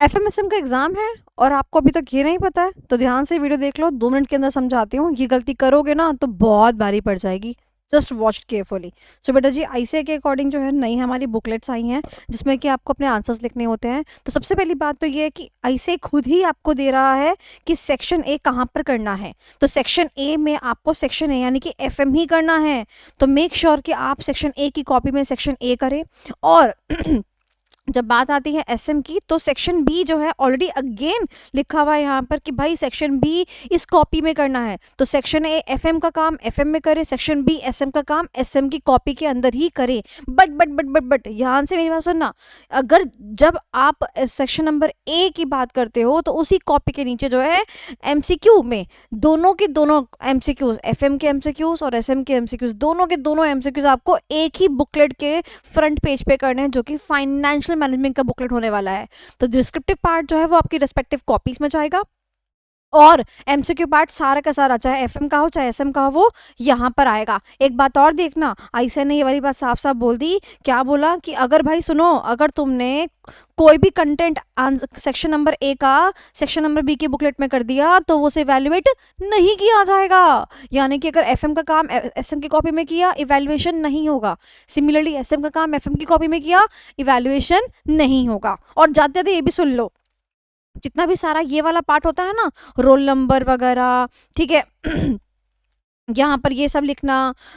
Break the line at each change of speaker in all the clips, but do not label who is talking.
एफएमएसएम का एग्जाम है और आपको अभी तक ये नहीं पता है, तो ध्यान से वीडियो देख लो, 2 मिनट के अंदर समझाती हूँ। ये गलती करोगे ना तो बहुत भारी पड़ जाएगी। Just watch carefully. सो बेटा जी, आईसीए के अकॉर्डिंग जो है नई हमारी बुकलेट्स आई हैं जिसमें कि आपको अपने आंसर्स लिखने होते हैं। तो सबसे पहली बात तो ये है कि आईसीए खुद ही आपको दे रहा है कि सेक्शन ए कहाँ पर करना है। तो सेक्शन ए में आपको सेक्शन ए यानी कि एफएम ही करना है। तो मेक श्योर कि आप सेक्शन ए की कॉपी में सेक्शन ए करें। और जब बात आती है एसएम की, तो सेक्शन बी जो है ऑलरेडी अगेन लिखा हुआ है यहाँ पर कि भाई सेक्शन बी इस कॉपी में करना है। तो सेक्शन ए एफएम का काम एफएम में करे, सेक्शन बी एसएम का काम एसएम की कॉपी के अंदर ही करे। बट ध्यान से मेरी बात सुनना, अगर जब आप सेक्शन नंबर ए की बात करते हो तो उसी कॉपी के नीचे जो है एमसीक्यू में दोनों के दोनों एमसीक्यूज, एफएम के एमसीक्यूज और एसएम के एमसीक्यूज, दोनों के दोनों एमसीक्यूज आपको एक ही बुकलेट के फ्रंट पेज पे करने हैं, जो कि फाइनेंशियल मैनेजमेंट का बुकलेट होने वाला है। तो डिस्क्रिप्टिव पार्ट जो है वो आपकी रिस्पेक्टिव कॉपीज में जाएगा और एमसीक्यू पार्ट सारा का सारा, चाहे एफएम का हो चाहे एसएम का हो, वो यहाँ पर आएगा। एक बात और देखना, आईसीए ने ये वाली बात साफ साफ बोल दी। क्या बोला कि अगर भाई सुनो, अगर तुमने कोई भी कंटेंट सेक्शन नंबर ए का सेक्शन नंबर बी की बुकलेट में कर दिया तो वो से इवैल्यूएट नहीं किया जाएगा। यानी कि अगर एफएम का काम एसएम की कॉपी में किया, इवैल्यूएशन नहीं होगा। सिमिलरली एसएम का काम एफएम की कॉपी में किया, इवैल्यूएशन नहीं होगा। और जाते जाते ये भी सुन लो, जितना भी सारा ये वाला पार्ट होता है ना, रोल नंबर वगैरह, ठीक है, यहाँ पर ये सब लिखना,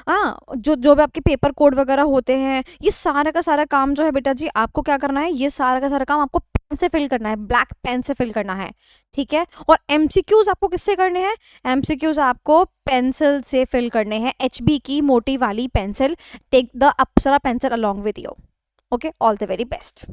हाँ, जो जो भी आपके पेपर कोड वगैरह होते हैं, ये सारा का सारा काम जो है बेटा जी आपको क्या करना है, ये सारा का सारा काम आपको पेन से फिल करना है, ब्लैक पेन से फिल करना है। ठीक है। और एमसीक्यूज आपको किससे करने हैं? एमसीक्यूज आपको पेंसिल से फिल करने हैं, एचबी की मोटी वाली pencil. Take the Apsara pencil along with you. Okay, all the very best.